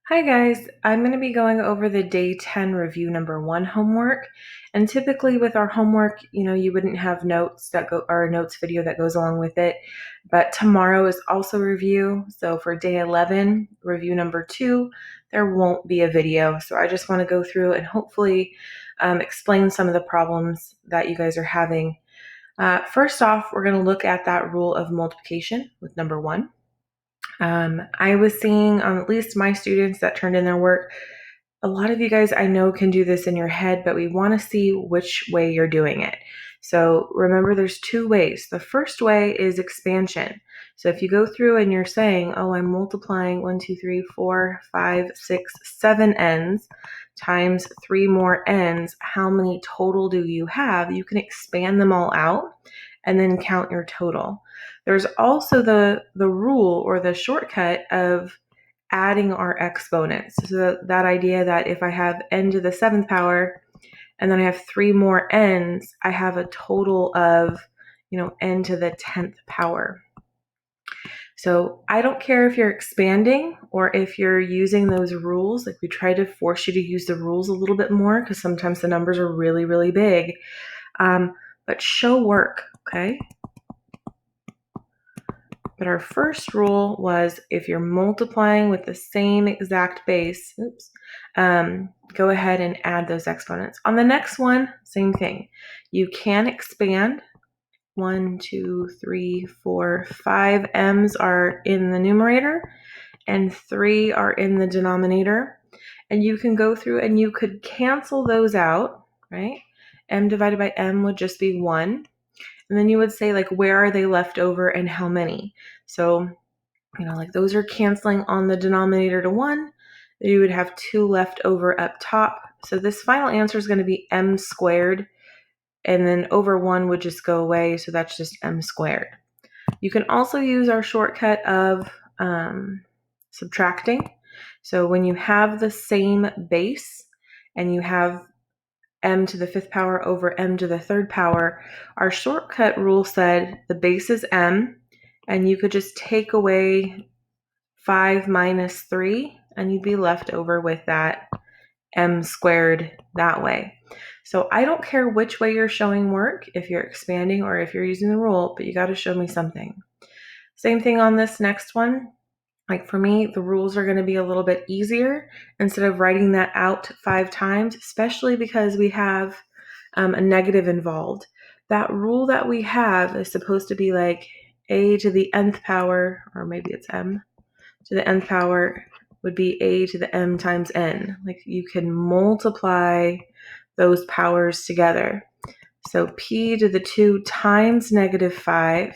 Hi guys, I'm going to be going over the day 10 review number 1 homework. And typically with our homework, you wouldn't have notes that go or a notes video that goes along with it. But tomorrow is also review. So for day 11, review number 2, there won't be a video. So I just want to go through and hopefully explain some of the problems that you guys are having. First off, we're going to look at that rule of multiplication with number 1. I was seeing on at least my students that turned in their work, a lot of you guys I know can do this in your head, but we want to see which way you're doing it. So remember, there's 2 ways. The first way is expansion. So if you go through and you're saying, oh, I'm multiplying 1, 2, 3, 4, 5, 6, 7 n's times 3 more n's, how many total do you have? You can expand them all out and then count your total. There's also the rule or the shortcut of adding our exponents. So that idea that if I have n to the 7th power and then I have 3 more n's, I have a total of, n to the 10th power. So I don't care if you're expanding or if you're using those rules. Like, we try to force you to use the rules a little bit more because sometimes the numbers are really, really big. But show work, okay? But our first rule was if you're multiplying with the same exact base, go ahead and add those exponents. On the next one, same thing. You can expand. 1, 2, 3, 4, 5 m's are in the numerator and 3 are in the denominator. And you can go through and you could cancel those out, right? M divided by m would just be 1. And then you would say, like, where are they left over and how many? So, like, those are canceling on the denominator to 1. You would have 2 left over up top. So this final answer is going to be m squared. And then over 1 would just go away. So that's just m squared. You can also use our shortcut of subtracting. So when you have the same base and you have m to the 5th power over m to the 3rd power, our shortcut rule said the base is m, and you could just take away 5 minus 3, and you'd be left over with that m squared that way. So I don't care which way you're showing work, if you're expanding or if you're using the rule, but you got to show me something. Same thing on this next one. Like, for me, the rules are going to be a little bit easier instead of writing that out 5 times, especially because we have a negative involved. That rule that we have is supposed to be like a to the nth power, or maybe it's m to the nth power would be a to the m times n. Like, you can multiply those powers together. So p to the 2 times negative 5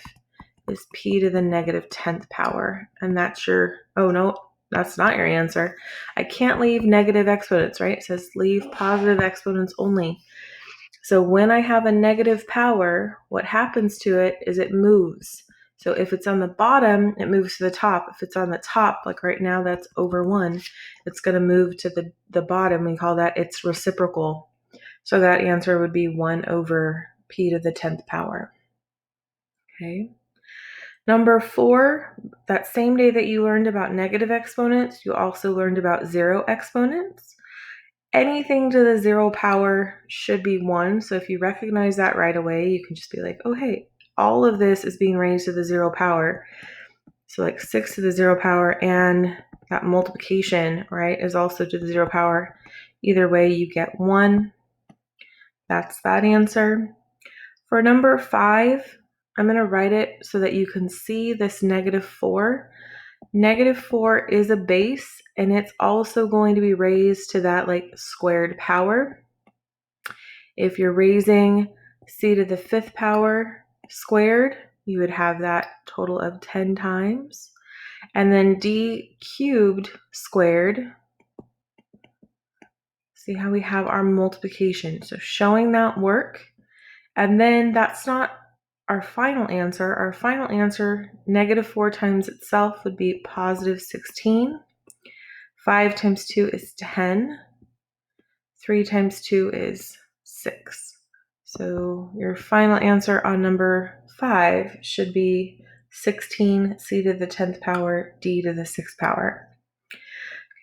is p to the negative 10th power. And that's your, oh no, that's not your answer. I can't leave negative exponents, right? It says leave positive exponents only. So when I have a negative power, what happens to it is it moves. So if it's on the bottom, it moves to the top. If it's on the top, like right now, that's over 1, it's going to move to the bottom. We call that its reciprocal. So that answer would be 1 over p to the 10th power. Okay. Number 4, that same day that you learned about negative exponents, you also learned about 0 exponents. Anything to the 0 power should be 1. So if you recognize that right away, you can just be like, oh, hey, all of this is being raised to the 0 power. So like 6 to the 0 power, and that multiplication, right, is also to the 0 power. Either way, you get 1. That's that answer. For number 5, I'm going to write it so that you can see this negative 4. Negative 4 is a base, and it's also going to be raised to that like squared power. If you're raising c to the 5th power squared, you would have that total of 10 times. And then d cubed squared. See how we have our multiplication. So showing that work. And then that's not our final answer. Our final answer, negative 4 times itself, would be positive 16. 5 times 2 is 10. 3 times 2 is 6. So your final answer on number 5 should be 16 c to the 10th power d to the 6th power.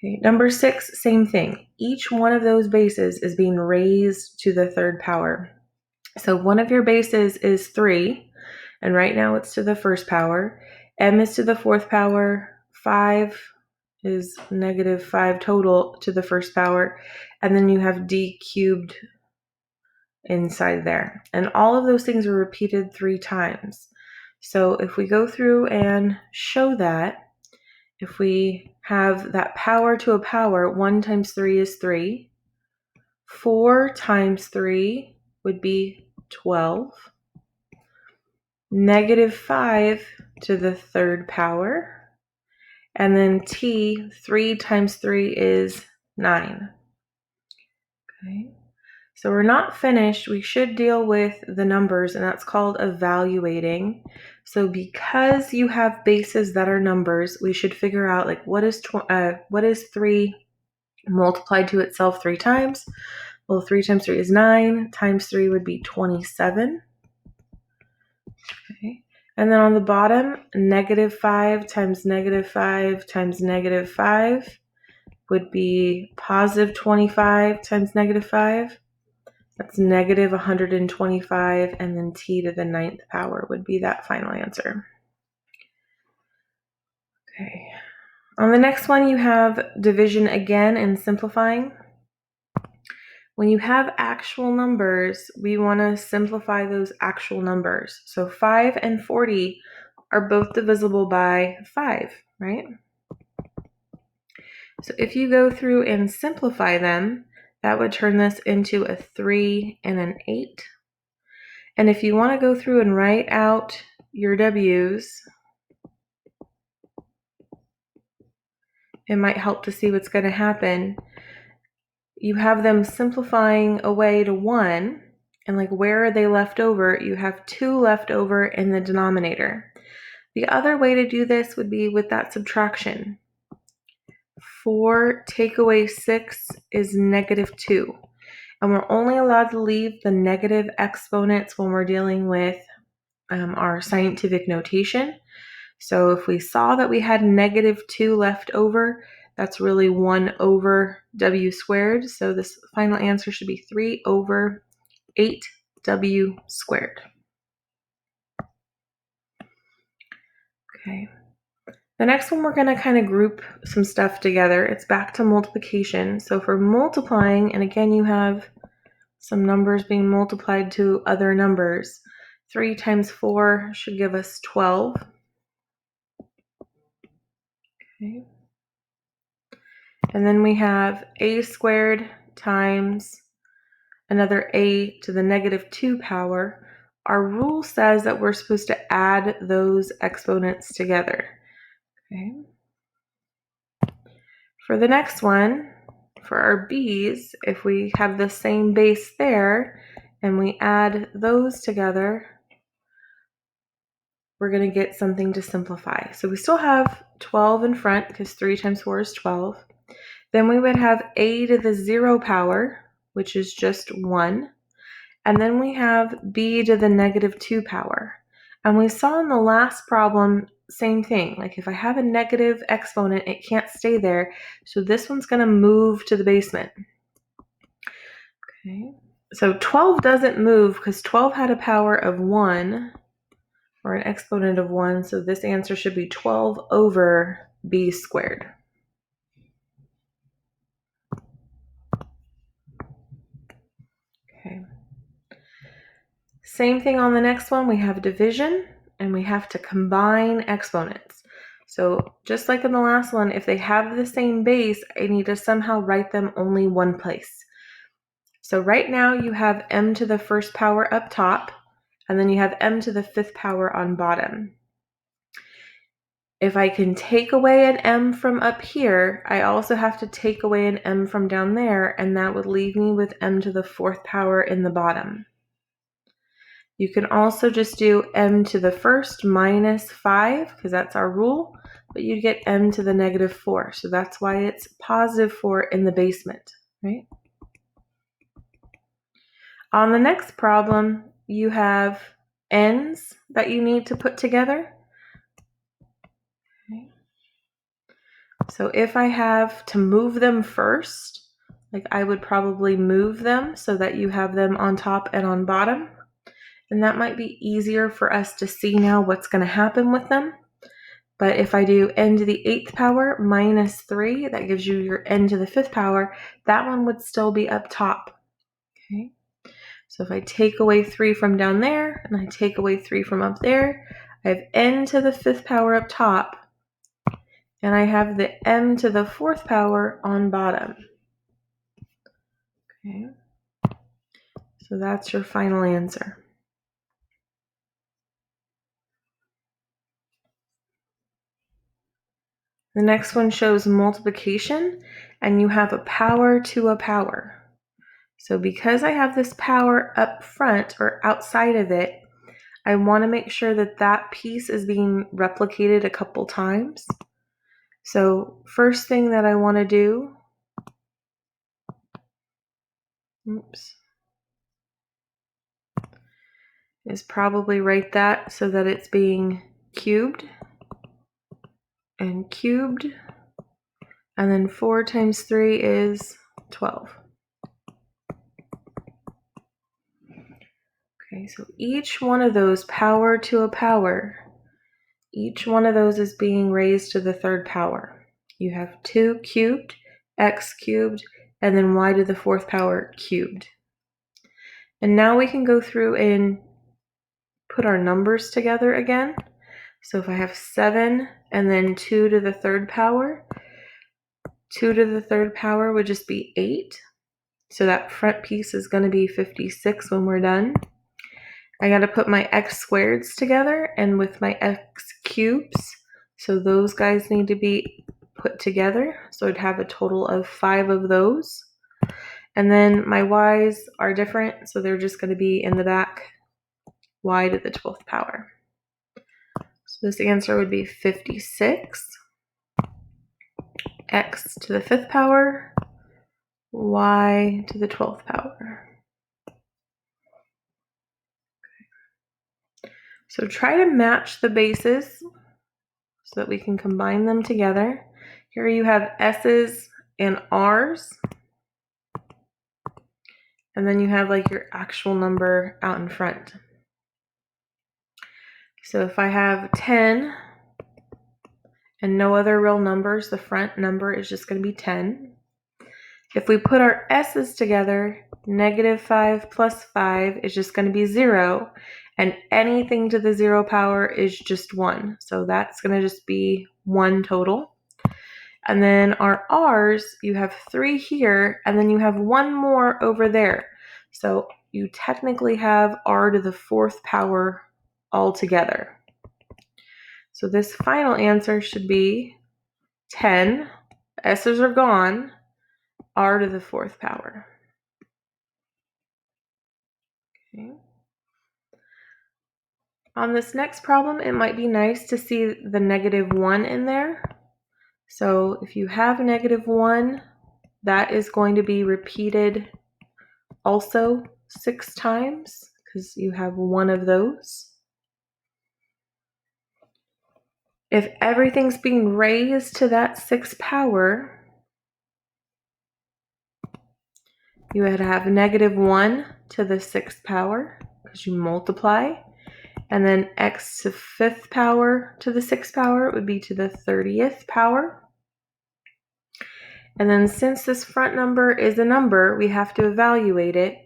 Okay, number 6, same thing. Each one of those bases is being raised to the third power. So one of your bases is 3, and right now it's to the first power. M is to the fourth power. 5 is -5 total to the first power. And then you have d cubed inside there. And all of those things are repeated 3 times. So if we go through and show that, if we have that power to a power, 1 times 3 is 3. 4 times 3 would be 12. -5 to the third power. And then t, 3 times 3 is 9. Okay. So we're not finished. We should deal with the numbers, and that's called evaluating. So because you have bases that are numbers, we should figure out like what is 3 multiplied to itself 3 times? Well, 3 times 3 is 9, times 3 would be 27. Okay. And then on the bottom, -5 times -5 times -5 would be +25 times -5. That's -125, and then t to the 9th power would be that final answer. Okay. On the next one, you have division again and simplifying. When you have actual numbers, we want to simplify those actual numbers. So 5 and 40 are both divisible by 5, right? So if you go through and simplify them, that would turn this into a 3 and an 8. And if you want to go through and write out your W's, it might help to see what's going to happen. You have them simplifying away to 1, and like where are they left over? You have 2 left over in the denominator. The other way to do this would be with that subtraction. 4 take away 6 is -2. And we're only allowed to leave the negative exponents when we're dealing with our scientific notation. So if we saw that we had -2 left over, that's really 1 over w squared. So this final answer should be 3 over 8w squared. Okay. The next one, we're going to kind of group some stuff together. It's back to multiplication. So for multiplying, and again, you have some numbers being multiplied to other numbers. 3 times 4 should give us 12. Okay. And then we have a squared times another a to the -2 power. Our rule says that we're supposed to add those exponents together. Okay. For the next one, for our b's, if we have the same base there and we add those together, we're going to get something to simplify. So we still have 12 in front because 3 times 4 is 12. Then we would have a to the 0 power, which is just 1. And then we have b to the -2 power. And we saw in the last problem, same thing. Like if I have a negative exponent, it can't stay there. So this one's going to move to the basement. Okay. So 12 doesn't move because 12 had a power of 1, or an exponent of 1. So this answer should be 12 over b squared. Okay. Same thing on the next one. We have division, and we have to combine exponents. So just like in the last one, if they have the same base, I need to somehow write them only one place. So right now you have m to the first power up top, and then you have m to the 5th power on bottom. If I can take away an m from up here, I also have to take away an m from down there, and that would leave me with m to the 4th power in the bottom. You can also just do m to the first minus 5, because that's our rule, but you get m to the -4. So that's why it's +4 in the basement, right? On the next problem, you have n's that you need to put together. Okay. So if I have to move them first, like I would probably move them so that you have them on top and on bottom. And that might be easier for us to see now what's going to happen with them. But if I do n to the 8th power minus 3, that gives you your n to the 5th power, that one would still be up top. Okay. So if I take away 3 from down there, and I take away 3 from up there, I have n to the 5th power up top, and I have the m to the 4th power on bottom. Okay. So that's your final answer. The next one shows multiplication, and you have a power to a power. So because I have this power up front or outside of it, I want to make sure that that piece is being replicated a couple times. So first thing that I want to do, is probably write that so that it's being cubed and cubed, and then 4 times 3 is 12. Okay, so each one of those power to a power, each one of those is being raised to the 3rd power. You have 2 cubed, x cubed, and then y to the 4th power cubed. And now we can go through and put our numbers together again. So if I have 7 and then 2 to the 3rd power, 2 to the 3rd power would just be 8. So that front piece is going to be 56 when we're done. I got to put my x squareds together and with my x cubes. So those guys need to be put together. So I'd have a total of 5 of those. And then my y's are different. So they're just going to be in the back, y to the 12th power. So this answer would be 56, x to the 5th power, y to the 12th power. So try to match the bases so that we can combine them together. Here you have s's and r's, and then you have like your actual number out in front. So if I have 10 and no other real numbers, the front number is just going to be 10. If we put our s's together, -5 plus 5 is just going to be 0, and anything to the 0 power is just 1. So that's going to just be 1 total. And then our r's, you have 3 here, and then you have 1 more over there. So you technically have r to the 4th power altogether. So this final answer should be 10. S's are gone. R to the 4th power. Okay. On this next problem, it might be nice to see the -1 in there. So if you have -1, that is going to be repeated also 6 times because you have 1 of those. If everything's being raised to that 6th power, you would have -1 to the 6th power because you multiply. And then x to 5th power to the 6th power would be to the 30th power. And then since this front number is a number, we have to evaluate it.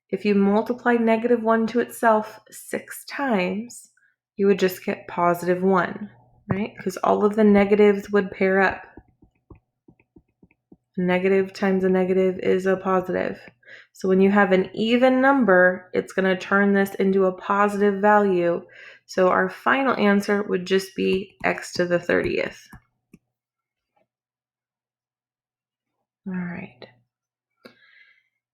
If you multiply -1 to itself 6 times, you would just get +1, right? Because all of the negatives would pair up. A negative times a negative is a positive. So when you have an even number, it's going to turn this into a positive value. So our final answer would just be x to the 30th. All right.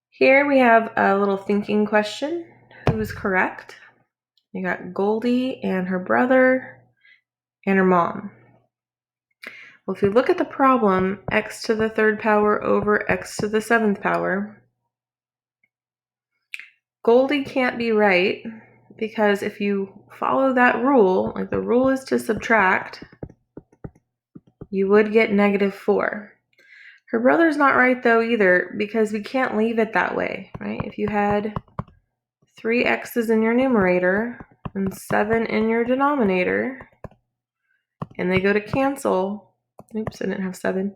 Here we have a little thinking question. Who's correct? You got Goldie and her brother and her mom. Well, if you look at the problem, x to the 3rd power over x to the 7th power, Goldie can't be right because if you follow that rule, like the rule is to subtract, you would get -4. Her brother's not right though either, because we can't leave it that way, right? If you had 3 x's in your numerator and 7 in your denominator, and they go to cancel, oops, I didn't have 7.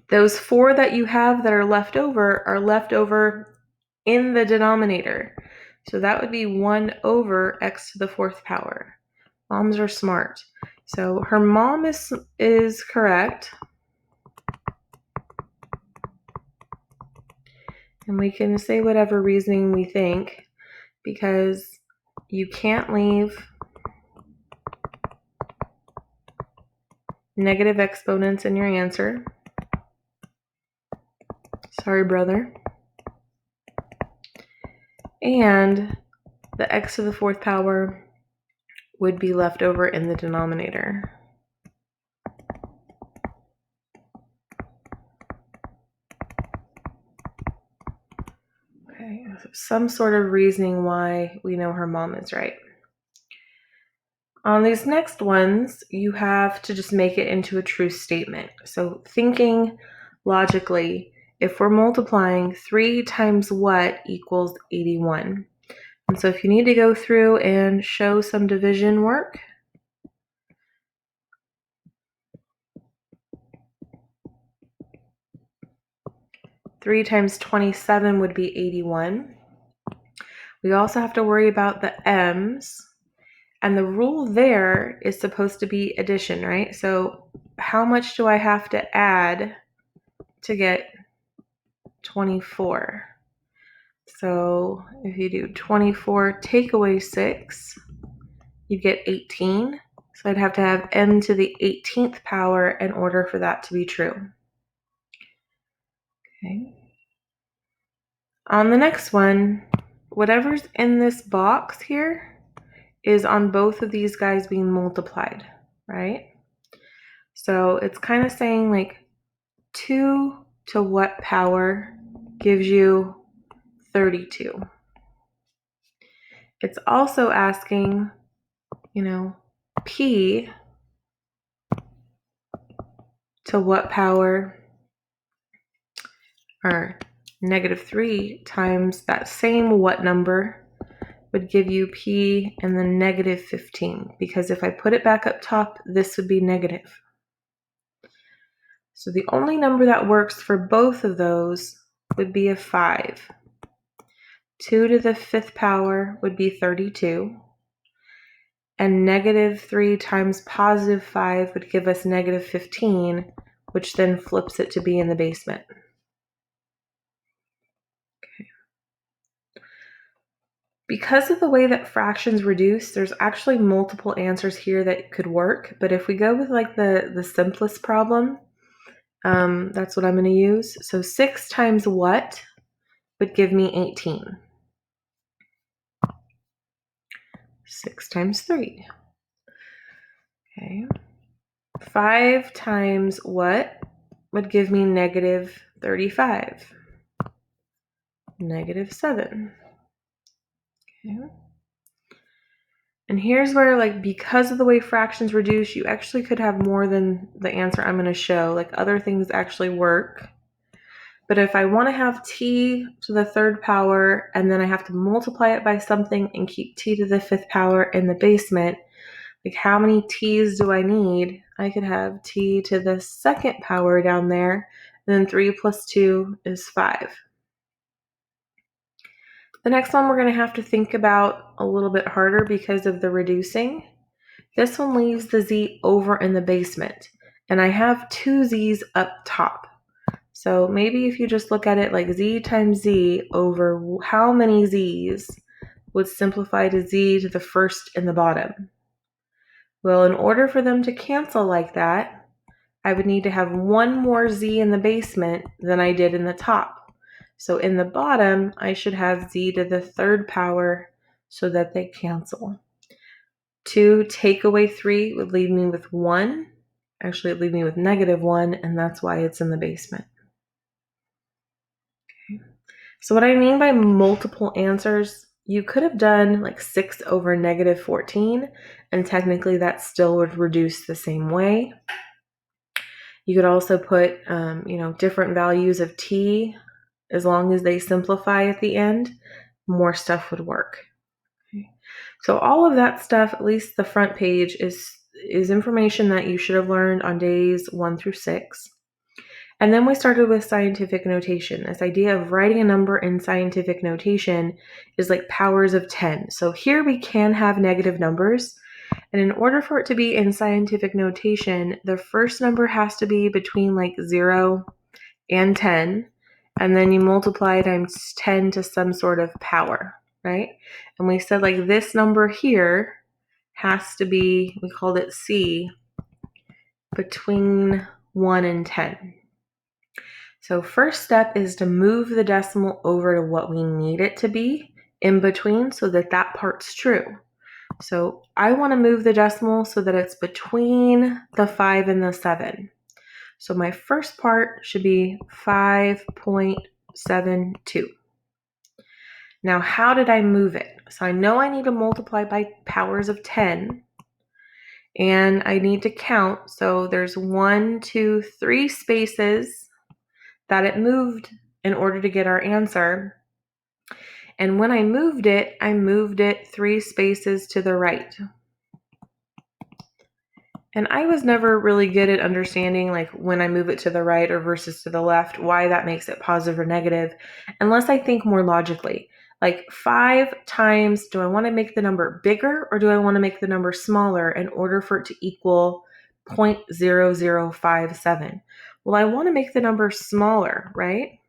Those 4 that you have that are left over in the denominator. So that would be 1 over x to the 4th power. Moms are smart. So her mom is correct. And we can say whatever reasoning we think, because you can't leave negative exponents in your answer. Sorry, brother. And the x to the 4th power would be left over in the denominator. Okay, so some sort of reasoning why we know her mom is right. On these next ones, you have to just make it into a true statement. So thinking logically, if we're multiplying 3 times what equals 81? And so if you need to go through and show some division work, three times 27 would be 81. We also have to worry about the m's, and the rule there is supposed to be addition, right? So how much do I have to add to get 24? So if you do 24 take away 6, you get 18. So I'd have to have m to the 18th power in order for that to be true. Okay. On the next one, whatever's in this box here is on both of these guys being multiplied, right? So it's kind of saying like 2 to what power gives you 32. It's also asking, p to what power, or -3 times that same what number would give you p and then -15, because if I put it back up top, this would be negative. So the only number that works for both of those would be a 5. 2 to the 5th power would be 32. And -3 times +5 would give us -15, which then flips it to be in the basement. Okay. Because of the way that fractions reduce, there's actually multiple answers here that could work. But if we go with like the simplest problem, that's what I'm going to use. So 6 times what would give me 18? 6 times 3. Okay. 5 times what would give me -35? -7. Okay. And here's where, like, because of the way fractions reduce, you actually could have more than the answer I'm going to show. Like, other things actually work. But if I want to have t to the 3rd power, and then I have to multiply it by something and keep t to the 5th power in the basement, like, how many t's do I need? I could have t to the 2nd power down there, and then 3 plus 2 is 5. The next one we're going to have to think about a little bit harder because of the reducing. This one leaves the z over in the basement, and I have 2 z's up top. So maybe if you just look at it like z times z over how many z's would simplify to z to the 1st in the bottom. Well, in order for them to cancel like that, I would need to have 1 more z in the basement than I did in the top. So in the bottom, I should have z to the 3rd power so that they cancel. 2 take away 3 would leave me with 1. Actually, it'd leave me with -1, and that's why it's in the basement. Okay. So what I mean by multiple answers, you could have done like 6 over -14, and technically that still would reduce the same way. You could also put, different values of t. As long as they simplify at the end, more stuff would work. Okay. So all of that stuff, at least the front page, is information that you should have learned on days 1 through 6. And then we started with scientific notation. This idea of writing a number in scientific notation is like powers of 10. So here we can have negative numbers. And in order for it to be in scientific notation, the first number has to be between like 0 and 10. And then you multiply times 10 to some sort of power, right? And we said like this number here has to be, we called it C, between 1 and 10. So first step is to move the decimal over to what we need it to be in between so that that part's true. So I want to move the decimal so that it's between the 5 and the 7. So my first part should be 5.72. Now, how did I move it? So I know I need to multiply by powers of 10, and I need to count. So there's 1, 2, 3 spaces that it moved in order to get our answer. And when I moved it 3 spaces to the right. And I was never really good at understanding, like, when I move it to the right or versus to the left, why that makes it positive or negative, unless I think more logically. Like 5 times, do I want to make the number bigger or do I want to make the number smaller in order for it to equal 0.0057? Well, I want to make the number smaller, right?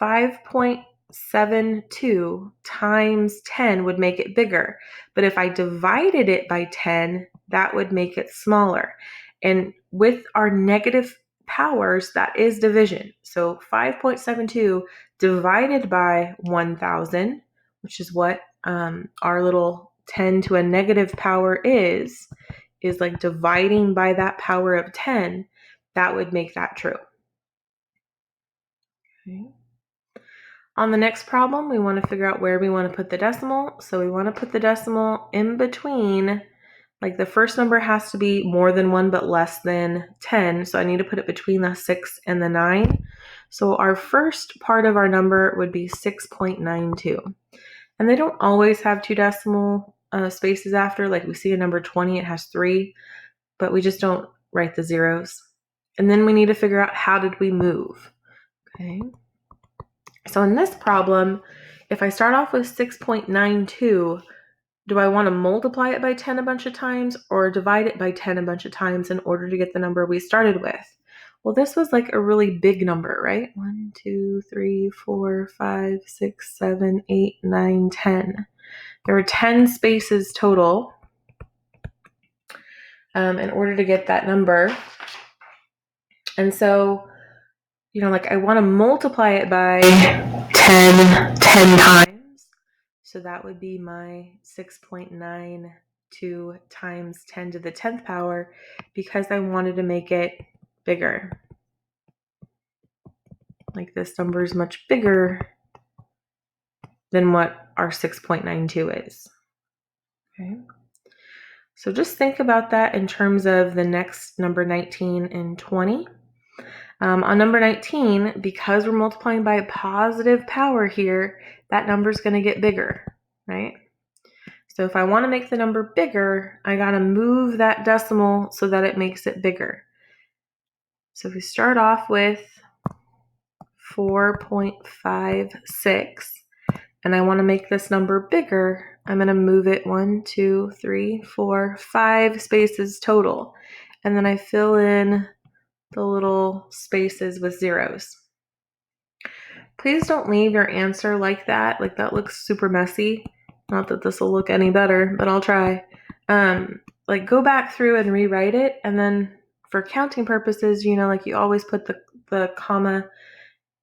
5.72 times 10 would make it bigger. But if I divided it by 10, that would make it smaller. And with our negative powers, that is division. So 5.72 divided by 1,000, which is what our little 10 to a negative power is like dividing by that power of 10, that would make that true. Okay. On the next problem, we want to figure out where we want to put the decimal. So we want to put the decimal in between, like the first number has to be more than 1 but less than 10. So I need to put it between the 6 and the 9. So our first part of our number would be 6.92. And they don't always have 2 decimal spaces after. Like we see a number 20, it has 3, but we just don't write the zeros. And then we need to figure out how did we move. Okay. So in this problem, if I start off with 6.92, do I want to multiply it by 10 a bunch of times or divide it by 10 a bunch of times in order to get the number we started with? Well, this was like a really big number, right? 1, 2, 3, 4, 5, 6, 7, 8, 9, 10. There were 10 spaces total in order to get that number. And so, I want to multiply it by 10 times. So that would be my 6.92 times 10 to the 10th power because I wanted to make it bigger. Like this number is much bigger than what our 6.92 is. Okay. So just think about that in terms of the next number 19 and 20. On number 19, because we're multiplying by a positive power here, that number is going to get bigger, right? So if I want to make the number bigger, I got to move that decimal so that it makes it bigger. So if we start off with 4.56, and I want to make this number bigger, I'm going to move it 1, 2, 3, 4, 5 spaces total. And then I fill in the little spaces with zeros. Please don't leave your answer like that. Like that looks super messy. Not that this will look any better, but I'll try. Go back through and rewrite it. And then for counting purposes, you always put the comma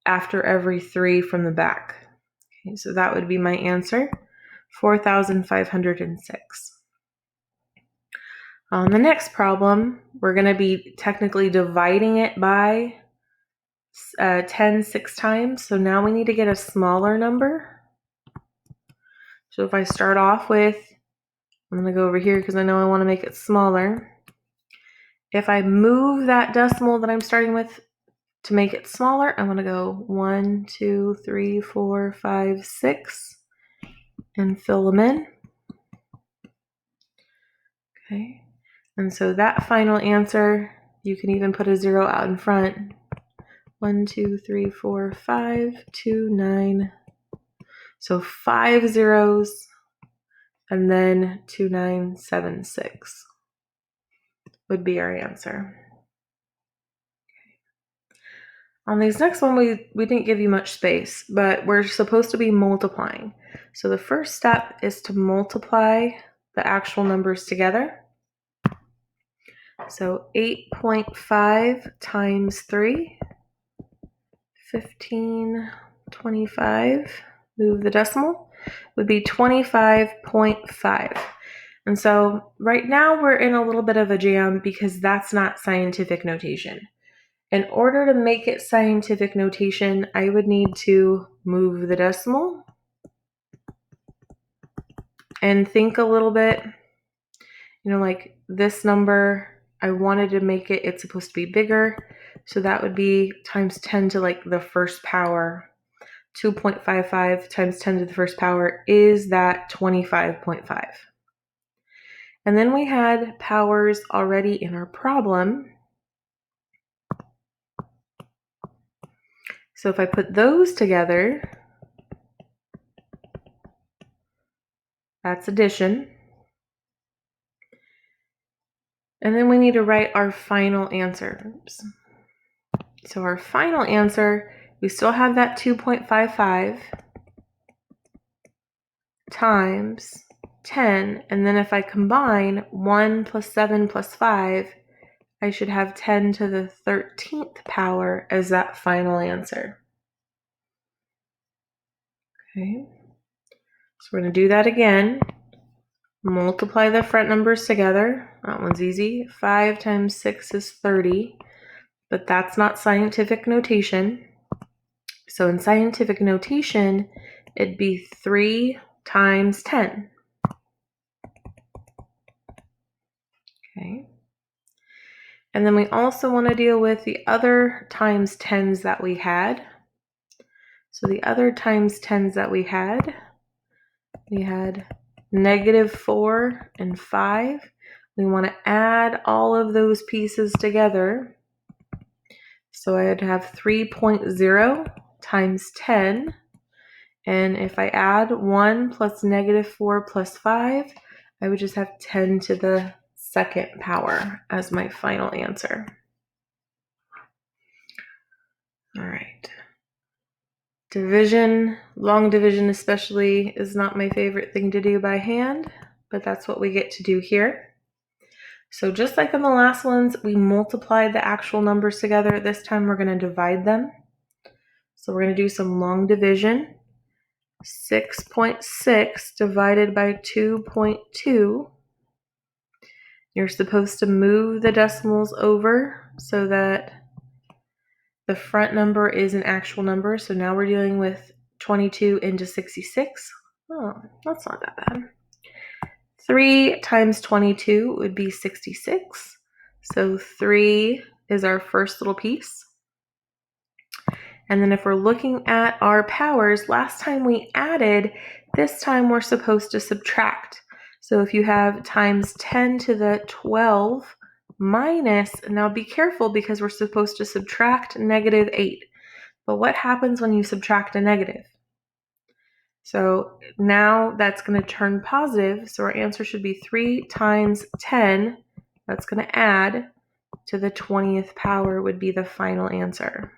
after every 3 from the back. Okay, so that would be my answer, 4,506. On the next problem, we're going to be technically dividing it by 10 6 times. So now we need to get a smaller number. So if I start off with, I'm going to go over here because I know I want to make it smaller. If I move that decimal that I'm starting with to make it smaller, I'm going to go 1, 2, 3, 4, 5, 6 and fill them in. Okay, and so that final answer, you can even put a 0 out in front. 1, 2, 3, 4, 5, 2, 9. So 5 zeros and then 2976 would be our answer. On these next one, we didn't give you much space, but we're supposed to be multiplying. So the first step is to multiply the actual numbers together. So 8.5 times 3, 1525, move the decimal, would be 25.5. And so right now we're in a little bit of a jam because that's not scientific notation. In order to make it scientific notation, I would need to move the decimal and think a little bit, like this number, I wanted to make it, it's supposed to be bigger. So that would be times 10 to like the first power. 2.55 times 10 to the first power is that 25.5. And then we had powers already in our problem. So if I put those together, that's addition. And then we need to write our final answer. Oops. So our final answer, we still have that 2.55 times 10. And then if I combine 1 plus 7 plus 5, I should have 10 to the 13th power as that final answer. Okay. So we're going to do that again. Multiply the front numbers together. That one's easy. 5 times 6 is 30, but that's not scientific notation. So in scientific notation, it'd be 3 times 10. Okay. And then we also want to deal with the other times 10s that we had. So the other times 10s that we had -4 and 5. We want to add all of those pieces together. So I'd have 3.0 times 10. And if I add 1 plus -4 plus 5, I would just have 10 to the second power as my final answer. All right. Division, long division especially, is not my favorite thing to do by hand, but that's what we get to do here. So just like in the last ones, we multiplied the actual numbers together. This time we're going to divide them. So we're going to do some long division. 6.6 divided by 2.2. You're supposed to move the decimals over so that the front number is an actual number. So now we're dealing with 22 into 66. Oh, that's not that bad. 3 times 22 would be 66. So 3 is our first little piece. And then if we're looking at our powers, last time we added, this time we're supposed to subtract. So if you have times 10 to the 12 minus, now be careful because we're supposed to subtract -8. But what happens when you subtract a negative? So now that's going to turn positive. So our answer should be 3 times 10. That's going to add to the 20th power would be the final answer.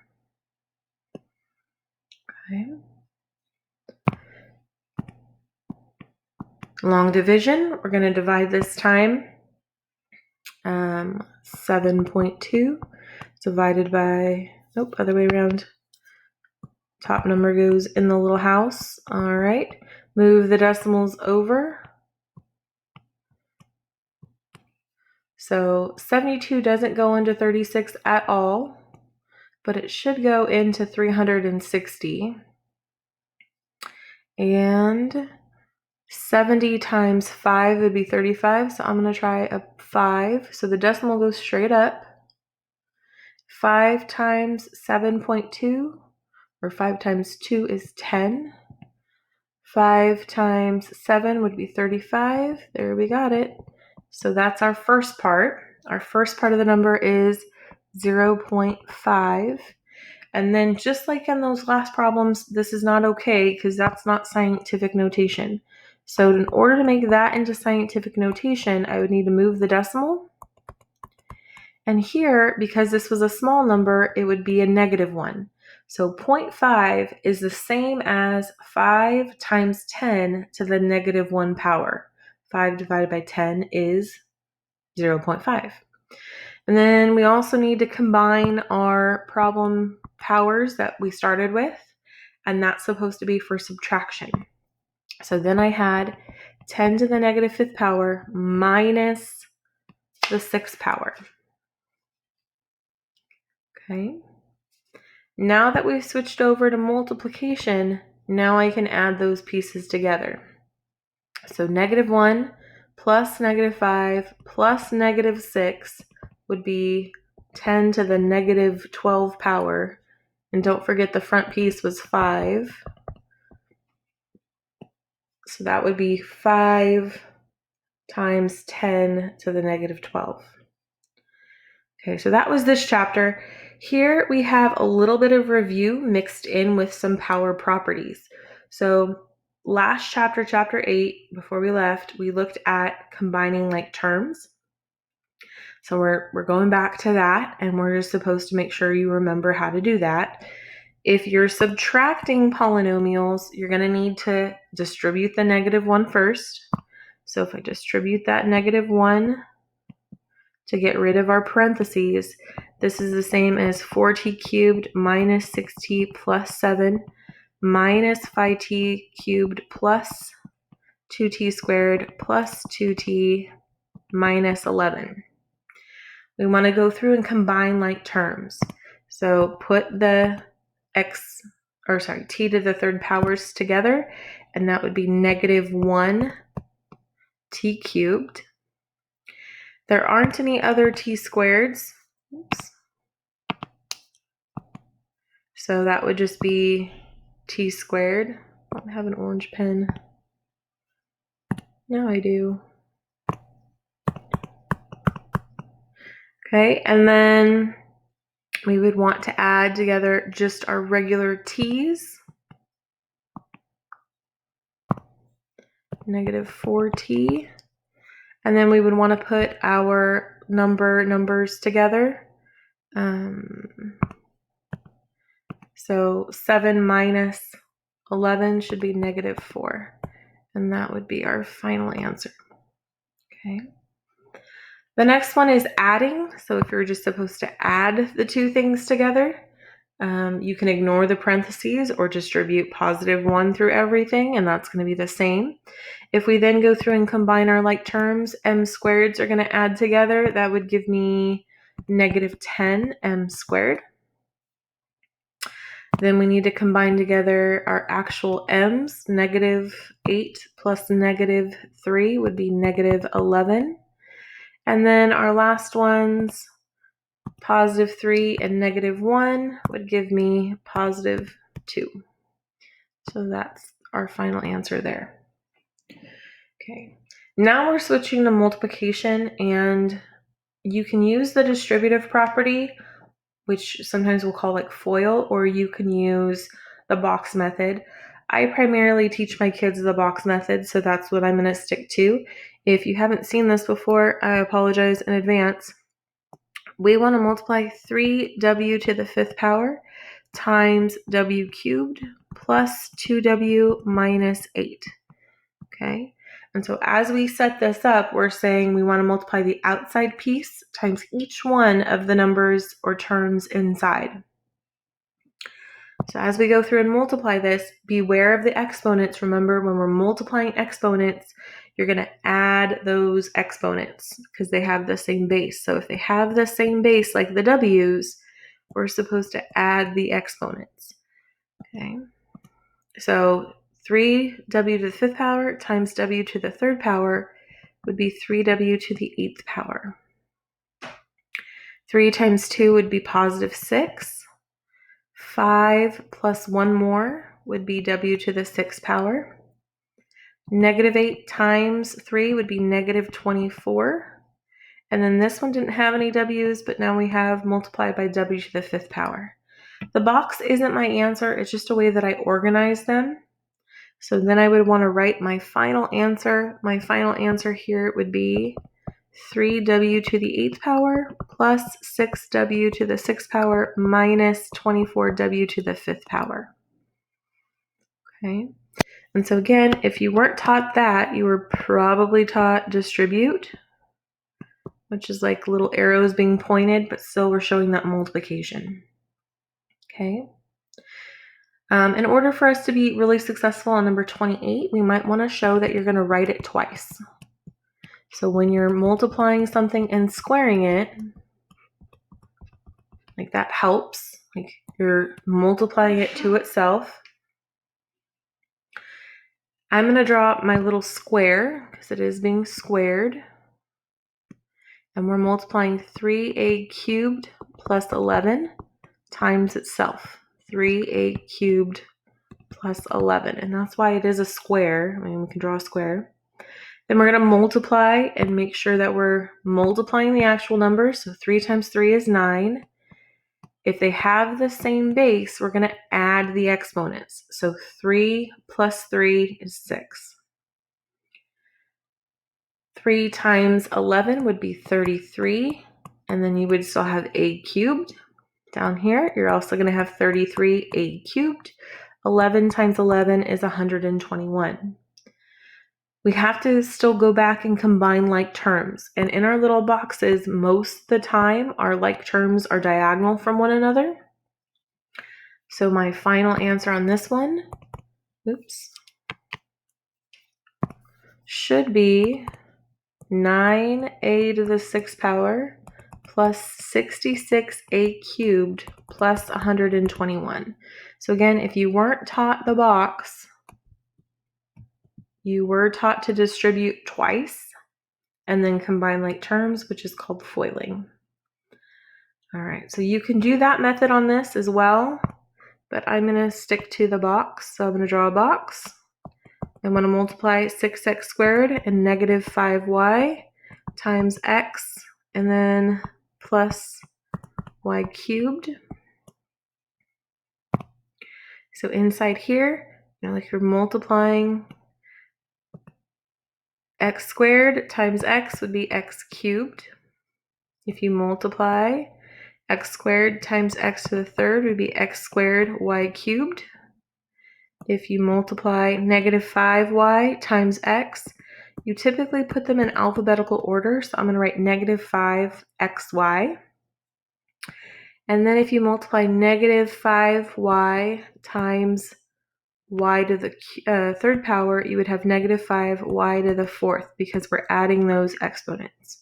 Okay. Long division, we're going to divide this time. 7.2 divided by, other way around. Top number goes in the little house. All right. Move the decimals over. So 72 doesn't go into 36 at all, but it should go into 360. And 70 times 5 would be 35, so I'm going to try a 5. So the decimal goes straight up. 5 times 7.2, or 5 times 2 is 10. 5 times 7 would be 35. There, we got it. So that's our first part. Our first part of the number is 0.5. And then just like in those last problems, this is not okay because that's not scientific notation. So in order to make that into scientific notation, I would need to move the decimal. And here, because this was a small number, it would be a -1. So 0.5 is the same as 5 times 10 to the -1 power. 5 divided by 10 is 0.5. And then we also need to combine our problem powers that we started with, and that's supposed to be for subtraction. So then I had 10 to the -5th power minus the 6th power. Okay. Now that we've switched over to multiplication, now I can add those pieces together. So -1 plus -5 plus -6 would be 10 to the -12 power. And don't forget the front piece was 5. So that would be 5 times 10 to the -12. Okay, so that was this chapter. Here we have a little bit of review mixed in with some power properties. So last chapter, chapter 8, before we left, we looked at combining like terms. So we're going back to that, and we're just supposed to make sure you remember how to do that. If you're subtracting polynomials, you're going to need to distribute the -1 first. So if I distribute that -1 to get rid of our parentheses, this is the same as 4t cubed minus 6t plus 7 minus 5t cubed plus 2t squared plus 2t minus 11. We want to go through and combine like terms. So put the t to the third powers together, and that would be -1 t cubed. There aren't any other t squareds. Oops. So that would just be t squared. I don't have an orange pen. No, I do. Okay, and then we would want to add together just our regular t's. -4t. And then we would want to put our numbers together. So 7 minus 11 should be -4. And that would be our final answer. Okay. The next one is adding. So if you're just supposed to add the two things together, you can ignore the parentheses or distribute +1 through everything, and that's going to be the same. If we then go through and combine our like terms, m squareds are going to add together. That would give me -10 m squared. Then we need to combine together our actual m's. -8 plus -3 would be -11. And then our last ones, +3 and -1 would give me +2. So that's our final answer there. Okay, now we're switching to multiplication, and you can use the distributive property, which sometimes we'll call like FOIL, or you can use the box method. I primarily teach my kids the box method, so that's what I'm going to stick to. If you haven't seen this before, I apologize in advance. We want to multiply 3w to the 5th power times w cubed plus 2w minus 8. Okay, and so as we set this up, we're saying we want to multiply the outside piece times each one of the numbers or terms inside. So as we go through and multiply this, beware of the exponents. Remember, when we're multiplying exponents, you're going to add those exponents because they have the same base. So if they have the same base like the w's, we're supposed to add the exponents. Okay. So 3w to the 5th power times w to the 3rd power would be 3w to the 8th power. 3 times 2 would be positive 6. 5 plus 1 more would be w to the 6th power. Negative 8 times 3 would be negative 24. And then this one didn't have any w's, but now we have multiplied by w to the 5th power. The box isn't my answer, it's just a way that I organize them. So then I would want to write my final answer. My final answer here would be 3w to the 8th power plus 6w to the 6th power minus 24w to the 5th power. Okay. And so again, if you weren't taught that, you were probably taught distribute, which is like little arrows being pointed, but still we're showing that multiplication. Okay. In order for us to be really successful on number 28, we might want to show that you're going to write it twice. So when you're multiplying something and squaring it, like that helps, like you're multiplying it to itself. I'm going to draw my little square because it is being squared. And we're multiplying 3a cubed plus 11 times itself. 3a cubed plus 11. And that's why it is a square. I mean, we can draw a square. Then we're going to multiply and make sure that we're multiplying the actual numbers. So 3 times 3 is 9. If they have the same base, we're going to add the exponents. So 3 plus 3 is 6. 3 times 11 would be 33. And then you would still have a cubed. Down here, you're also going to have 33a cubed. 11 times 11 is 121. We have to still go back and combine like terms. And in our little boxes, most of the time, our like terms are diagonal from one another. So my final answer on this one, should be 9a to the 6th power plus 66a cubed plus 121. So again, if you weren't taught the box, you were taught to distribute twice and then combine like terms, which is called foiling. All right, so you can do that method on this as well, but I'm going to stick to the box. So I'm going to draw a box. I'm going to multiply 6x squared and negative 5y times x, and then plus y cubed. So inside here, like you're multiplying x squared times x would be x cubed. If you multiply x squared times x to the 3rd would be x squared y cubed. If you multiply negative 5y times x, you typically put them in alphabetical order. So I'm going to write negative 5xy. And then if you multiply negative 5y times y to the 3rd power, you would have negative 5y to the 4th because we're adding those exponents.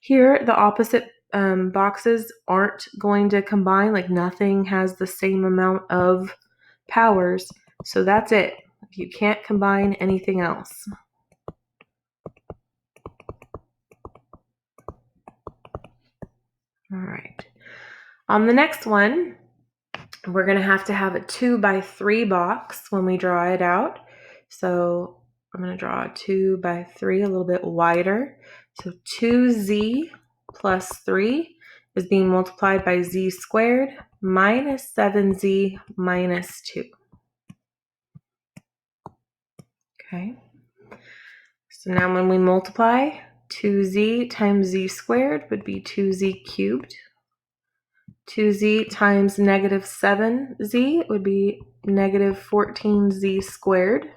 Here, the opposite boxes aren't going to combine, like nothing has the same amount of powers. So that's it. You can't combine anything else. All right. On the next one, we're going to have a 2 by 3 box when we draw it out. So I'm going to draw a 2 by 3 a little bit wider. So 2z plus 3 is being multiplied by z squared minus 7z minus 2. Okay. So now when we multiply, 2z times z squared would be 2z cubed. 2z times negative 7z would be negative 14z squared.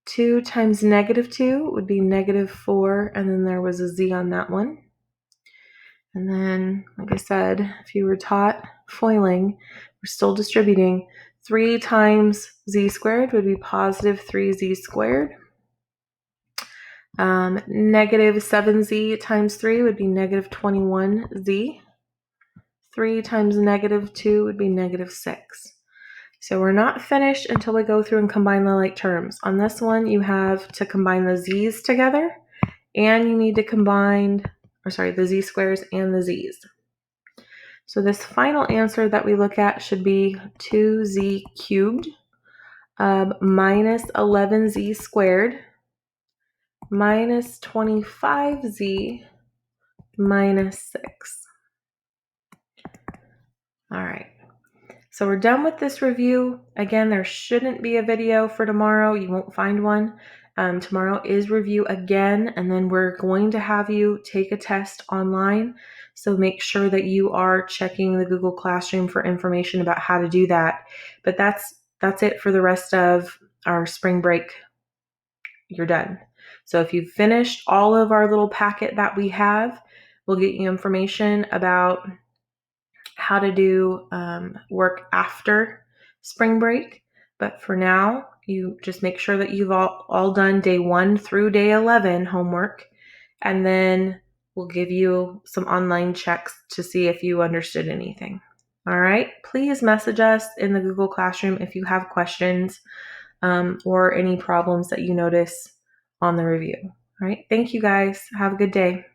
2 times negative 2 would be negative 4, and then there was a z on that one. And then, like I said, if you were taught foiling, we're still distributing. 3 times z squared would be positive 3z squared. Negative 7z times 3 would be negative 21z. 3 times negative 2 would be negative 6. So we're not finished until we go through and combine the like terms. On this one, you have to combine the z's together, and you need to combine, the z squares and the z's. So this final answer that we look at should be 2z cubed minus 11z squared minus 25z minus 6. All right. So we're done with this review. Again, there shouldn't be a video for tomorrow. You won't find one. Tomorrow is review again, and then we're going to have you take a test online. So make sure that you are checking the Google Classroom for information about how to do that. But that's it for the rest of our spring break. You're done. So if you've finished all of our little packet that we have, we'll get you information about how to do work after spring break. But for now, you just make sure that you've all done day 1 through day 11 homework, and then we'll give you some online checks to see if you understood anything. All right, please message us in the Google Classroom if you have questions or any problems that you notice on the review. All right, thank you guys. Have a good day.